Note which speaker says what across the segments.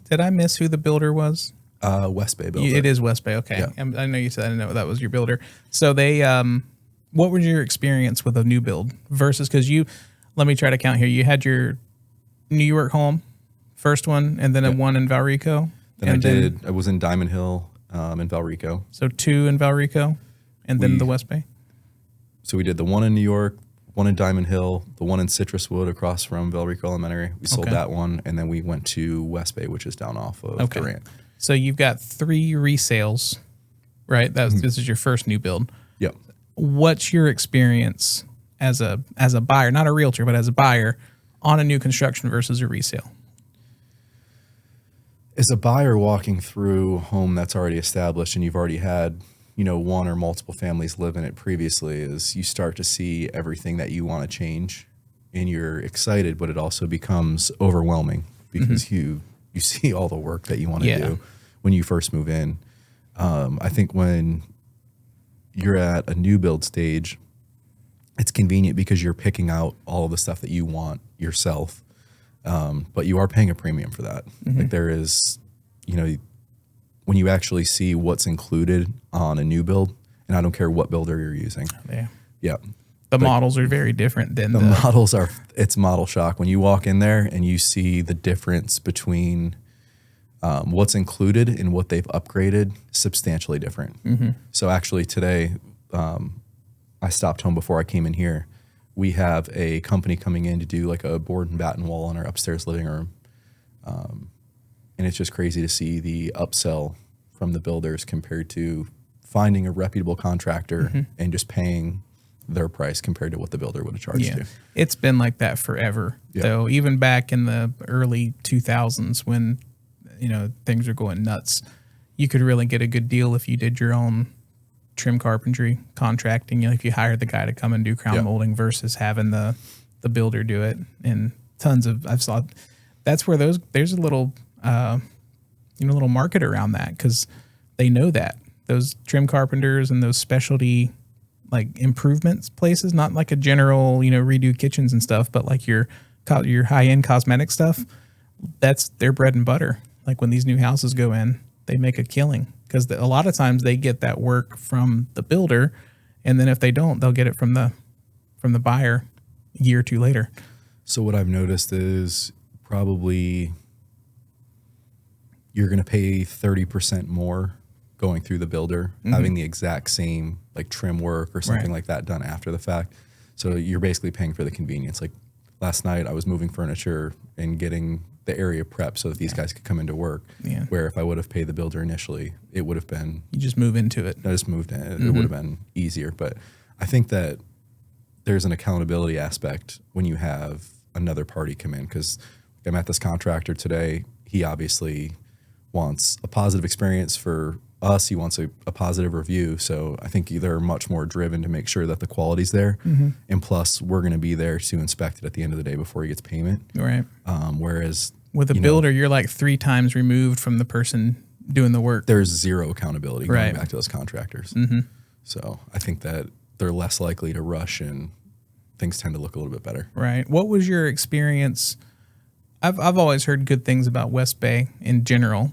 Speaker 1: Did I miss who the builder was?
Speaker 2: West Bay built
Speaker 1: It is West Bay. Okay.
Speaker 2: Yeah.
Speaker 1: I know you said, I didn't know that was your builder. So they, what was your experience with a new build versus, because let me try to count here. You had your New York home, first one, and then a one in Valrico.
Speaker 2: Then I was in Diamond Hill in Valrico.
Speaker 1: So 2 in Valrico and then the West Bay?
Speaker 2: So we did the one in New York, one in Diamond Hill, the one in Citruswood across from Valrico Elementary. We sold that one, and then we went to West Bay, which is down off of Durant.
Speaker 1: So you've got 3 resales, right? This is your first new build.
Speaker 2: Yep.
Speaker 1: What's your experience as a buyer, not a realtor, but as a buyer on a new construction versus a resale?
Speaker 2: As a buyer walking through a home that's already established and you've already had, one or multiple families live in it previously, is you start to see everything that you want to change and you're excited, but it also becomes overwhelming because you see all the work that you want to do when you first move in. I think when you're at a new build stage, it's convenient because you're picking out all of the stuff that you want yourself. But you are paying a premium for that. Like there is, when you actually see what's included on a new build, and I don't care what builder you're using. Yeah.
Speaker 1: The models are very different than
Speaker 2: the models are, it's model shock. When you walk in there and you see the difference between what's included and what they've upgraded, substantially different. So actually today, I stopped home before I came in here. We have a company coming in to do like a board and batten wall on our upstairs living room. And it's just crazy to see the upsell from the builders compared to finding a reputable contractor and just paying their price compared to what the builder would have charged you.
Speaker 1: It's been like that forever. Though even back in the early 2000s when, things are going nuts, you could really get a good deal if you did your own trim carpentry contracting, if you hired the guy to come and do crown molding versus having the builder do it. And I've saw that's where there's a little little market around that, because they know that those trim carpenters and those specialty like improvements places, not like a general redo kitchens and stuff, but like your high-end cosmetic stuff, that's their bread and butter. Like when these new houses go in, they make a killing. Because a lot of times they get that work from the builder, and then if they don't, they'll get it from the buyer a year or two later.
Speaker 2: So what I've noticed is probably you're going to pay 30% more going through the builder, having the exact same like trim work or something like that done after the fact. So you're basically paying for the convenience. Like last night I was moving furniture and getting the area prep so that these guys could come into work. Where if I would have paid the builder initially, it would have been...
Speaker 1: You just move into it.
Speaker 2: I just moved in. It would have been easier. But I think that there's an accountability aspect when you have another party come in, because I met this contractor today. He obviously wants a positive experience for us. He wants a positive review. So I think they're much more driven to make sure that the quality's there. And plus, we're going to be there to inspect it at the end of the day before he gets payment.
Speaker 1: Right.
Speaker 2: Whereas
Speaker 1: with a builder, you're like 3 times removed from the person doing the work.
Speaker 2: There's zero accountability going back to those contractors. So I think that they're less likely to rush and things tend to look a little bit better.
Speaker 1: Right. What was your experience? I've always heard good things about West Bay in general.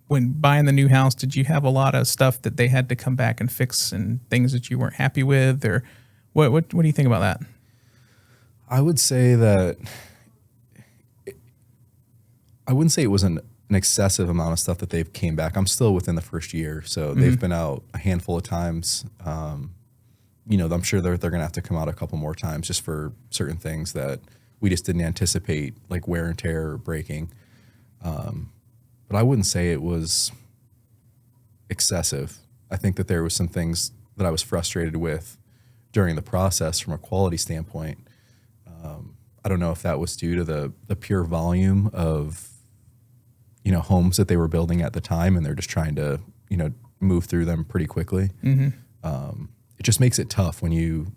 Speaker 1: When buying the new house, did you have a lot of stuff that they had to come back and fix and things that you weren't happy with, or what do you think about that?
Speaker 2: I would say that I wouldn't say it was an excessive amount of stuff that they've came back. I'm still within the first year, so they've been out a handful of times. I'm sure they're going to have to come out a couple more times just for certain things that we just didn't anticipate, like wear and tear or breaking. But I wouldn't say it was excessive. I think that there was some things that I was frustrated with during the process from a quality standpoint. I don't know if that was due to the pure volume of, homes that they were building at the time, and they're just trying to, move through them pretty quickly. It just makes it tough when you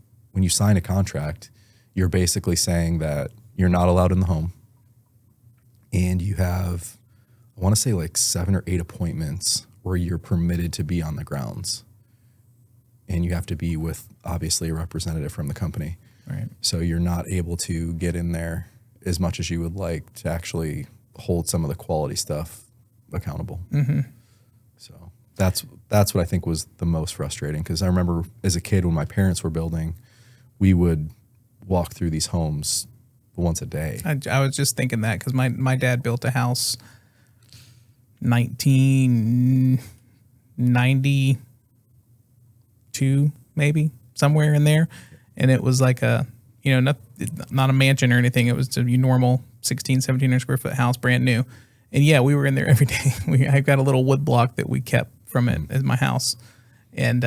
Speaker 2: sign a contract. You're basically saying that you're not allowed in the home, and you have, I want to say like 7 or 8 appointments where you're permitted to be on the grounds, and you have to be with obviously a representative from the company. Right. So you're not able to get in there as much as you would like to actually hold some of the quality stuff accountable. Mm-hmm. So that's what I think was the most frustrating, because I remember as a kid when my parents were building, we would walk through these homes once a day.
Speaker 1: I was just thinking that because my dad built a house 1992, maybe somewhere in there, and it was like a, you know, not a mansion or anything. It was a normal 1700 square foot house, brand new. And yeah, we were in there every day. I've got a little wood block that we kept from it as my house, and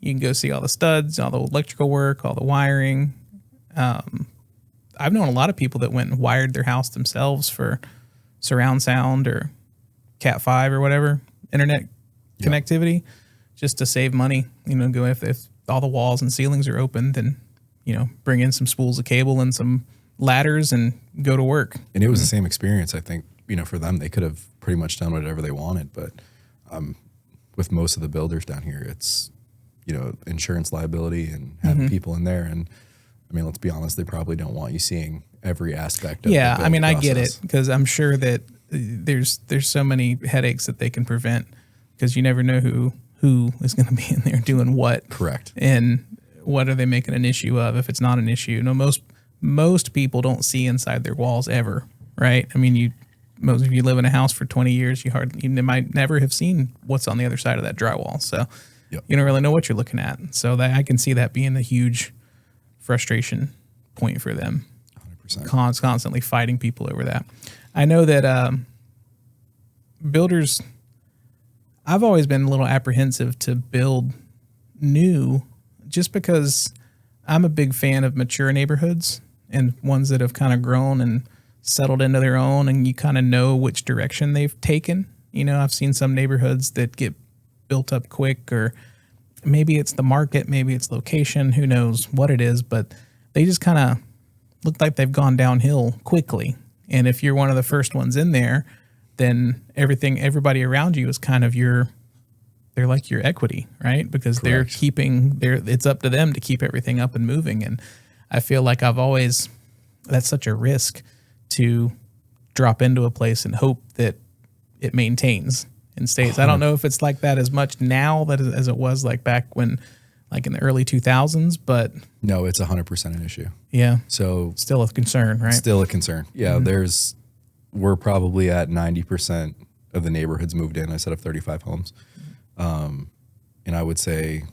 Speaker 1: you can go see all the studs, all the electrical work, all the wiring. I've known a lot of people that went and wired their house themselves for surround sound or Cat 5 or whatever, internet connectivity, just to save money. You know, go if all the walls and ceilings are open, then, you know, bring in some spools of cable and some ladders and go to work.
Speaker 2: And it was the same experience. I think, you know, for them, they could have pretty much done whatever they wanted. But with most of the builders down here, it's, you know, insurance liability and having people in there. And I mean, let's be honest, they probably don't want you seeing every aspect of the build
Speaker 1: I mean,
Speaker 2: process.
Speaker 1: I get it, because I'm sure that there's so many headaches that they can prevent, because you never know who is going to be in there doing what.
Speaker 2: Correct.
Speaker 1: And what are they making an issue of if it's not an issue? No, most people don't see inside their walls ever, right? I mean, most of you live in a house for 20 years, you might never have seen what's on the other side of that drywall. So you don't really know what you're looking at. So that I can see that being a huge frustration point for them.
Speaker 2: 100%.
Speaker 1: Constantly fighting people over that. I know that builders, I've always been a little apprehensive to build new, just because I'm a big fan of mature neighborhoods and ones that have kind of grown and settled into their own, and you kind of know which direction they've taken. You know, I've seen some neighborhoods that get built up quick, or maybe it's the market, maybe it's location, who knows what it is, but they just kind of look like they've gone downhill quickly. And if you're one of the first ones in there, then everybody around you is kind of they're like your equity, right? Because
Speaker 2: Correct.
Speaker 1: it's up to them to keep everything up and moving. And I feel like that's such a risk to drop into a place and hope that it maintains and stays. I don't know if it's like that as much now as it was like back when, like in the early 2000s, but
Speaker 2: No, it's 100% an issue.
Speaker 1: yeah,
Speaker 2: So
Speaker 1: still a concern, right?
Speaker 2: still a concern. Yeah, we're probably at 90% of the neighborhoods moved in. I set up 35 homes. And I would say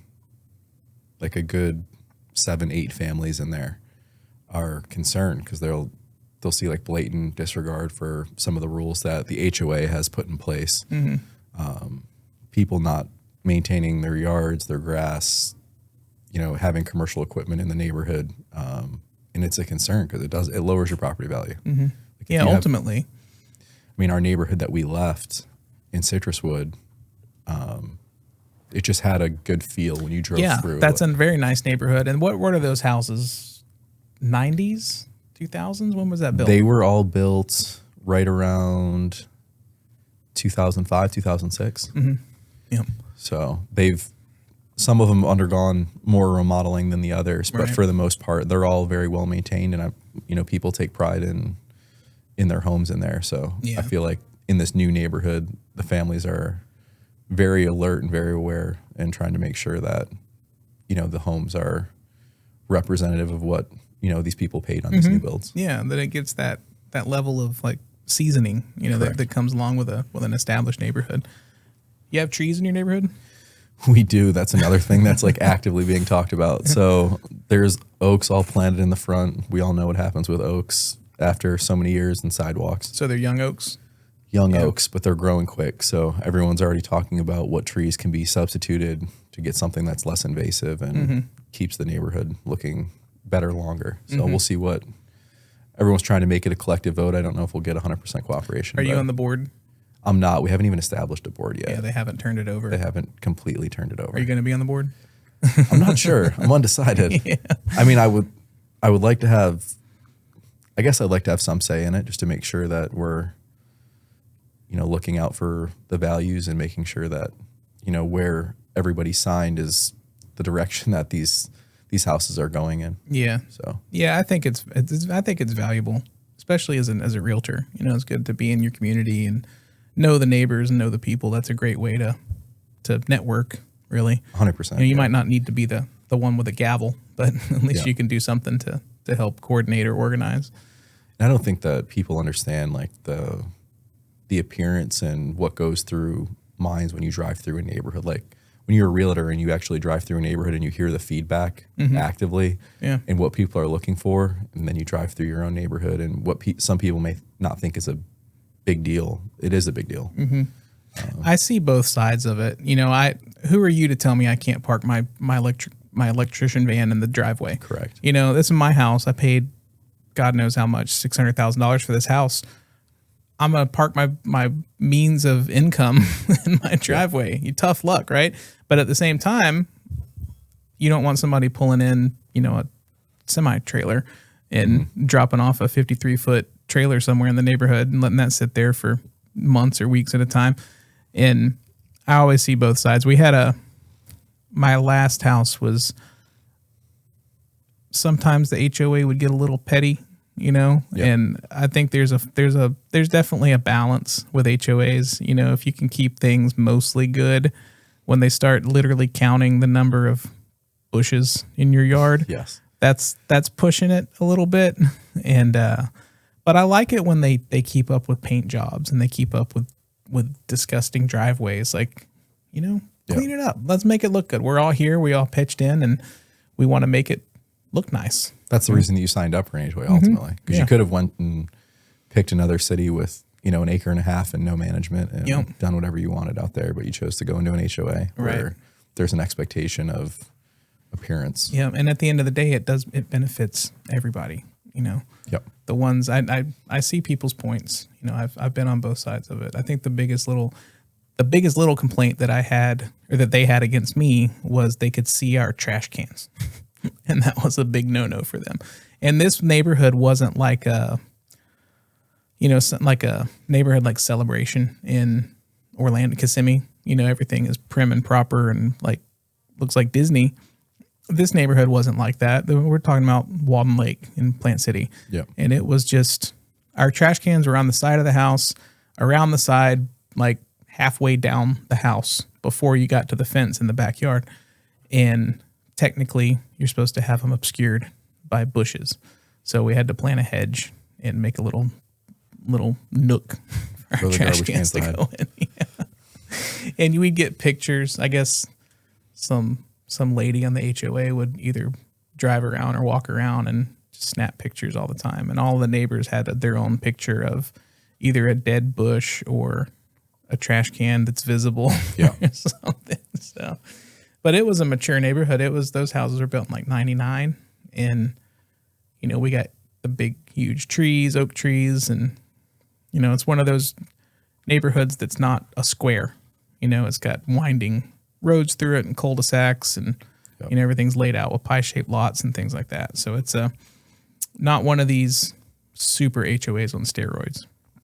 Speaker 2: like a good 7-8 families in there are concerned, because they'll see like blatant disregard for some of the rules that the HOA has put in place. People not maintaining their yards, their grass, you know, having commercial equipment in the neighborhood. And it's a concern because it lowers your property value. Like
Speaker 1: Yeah, ultimately.
Speaker 2: I mean, our neighborhood that we left in Citruswood, it just had a good feel when you drove through.
Speaker 1: That's a very nice neighborhood. And what are those houses? 90s? 2000s? When was that built?
Speaker 2: They were all built right around 2005, 2006.
Speaker 1: Yeah.
Speaker 2: So some of them undergone more remodeling than the others, but
Speaker 1: Right.
Speaker 2: for the most part, they're all very well maintained, and people take pride in their homes in there. So
Speaker 1: Yeah.
Speaker 2: I feel like in this new neighborhood, the families are very alert and very aware, and trying to make sure that, you know, the homes are representative of what, you know, these people paid on these new builds.
Speaker 1: Yeah, that it gets that level of like seasoning, you know, that comes along with an established neighborhood. You have trees in your neighborhood?
Speaker 2: We do. That's another thing that's like actively being talked about. So there's oaks all planted in the front. We all know what happens with oaks after so many years and sidewalks.
Speaker 1: So they're young oaks?
Speaker 2: Young oaks, but they're growing quick. So everyone's already talking about what trees can be substituted to get something that's less invasive and keeps the neighborhood looking better longer. So we'll see what everyone's trying to make it a collective vote. I don't know if we'll get 100% cooperation.
Speaker 1: Are you on the board?
Speaker 2: I'm not. We haven't even establised a board yet.
Speaker 1: Yeah, they haven't turned it over.
Speaker 2: They haven't completely turned it over.
Speaker 1: Are you going to be on the board?
Speaker 2: I'm not sure. I'm undecided. I mean, I would like to have, I guess I'd like to have some say in it, just to make sure that we're, you know, looking out for the values and making sure that, you know, where everybody signed is the direction that these houses are going in.
Speaker 1: Yeah.
Speaker 2: So
Speaker 1: Yeah, I think it's valuable. especially as a realtor. You know, it's good to be in your community and know the neighbors and know the people. That's a great way to network, really.
Speaker 2: 100%.
Speaker 1: You know, you might not need to be the one with a gavel, but at least you can do something to help coordinate or organize.
Speaker 2: And I don't think that people understand like the appearance and what goes through minds when you drive through a neighborhood. Like when you're a realtor and you actually drive through a neighborhood and you hear the feedback actively and what people are looking for, and then you drive through your own neighborhood and what some people may not think is a big deal. It is a big deal.
Speaker 1: I see both sides of it. You know, who are you to tell me I can't park my electrician van in the driveway?
Speaker 2: Correct.
Speaker 1: You know, this is my house. I paid God knows how much, $600,000 for this house. I'm going to park my means of income in my driveway. You tough luck, right? But at the same time, you don't want somebody pulling in, you know, a semi trailer and dropping off a 53-foot trailer somewhere in the neighborhood and letting that sit there for months or weeks at a time. And I always see both sides. We had my last house was, sometimes the HOA would get a little petty, you know, and I think there's definitely a balance with HOAs. You know, if you can keep things mostly good, when they start literally counting the number of bushes in your yard, that's pushing it a little bit. And but I like it when they keep up with paint jobs and they keep up with disgusting driveways. Like, you know, clean it up. Let's make it look good. We're all here. We all pitched in and we want to make it look nice.
Speaker 2: That's the reason that you signed up for an HOA ultimately, because you could have went and picked another city with, you know, an acre and a half and no management and done whatever you wanted out there, but you chose to go into an HOA where there's an expectation of appearance.
Speaker 1: Yeah, and at the end of the day, it benefits everybody. You know, the ones I see people's points. You know, I've been on both sides of it. I think the biggest little complaint that I had, or that they had against me, was they could see our trash cans. And that was a big no-no for them. And this neighborhood wasn't like a neighborhood like Celebration in Orlando, Kissimmee. You know, everything is prim and proper and like looks like Disney. This neighborhood wasn't like that. We're talking about Walden Lake in Plant City. Yeah. And it was just, our trash cans were on the side of the house, around the side, like halfway down the house before you got to the fence in the backyard. And technically, you're supposed to have them obscured by bushes. So we had to plant a hedge and make a little nook for our trash cans to go in. Yeah. And we'd get pictures. I guess some lady on the HOA would either drive around or walk around and just snap pictures all the time. And all the neighbors had their own picture of either a dead bush or a trash can that's visible or something. So... But it was a mature neighborhood. Those houses were built in like 99. And, you know, we got the big, huge trees, oak trees. And, you know, it's one of those neighborhoods that's not a square. You know, it's got winding roads through it and cul-de-sacs. And, you know, everything's laid out with pie-shaped lots and things like that. So it's not one of these super HOAs on steroids.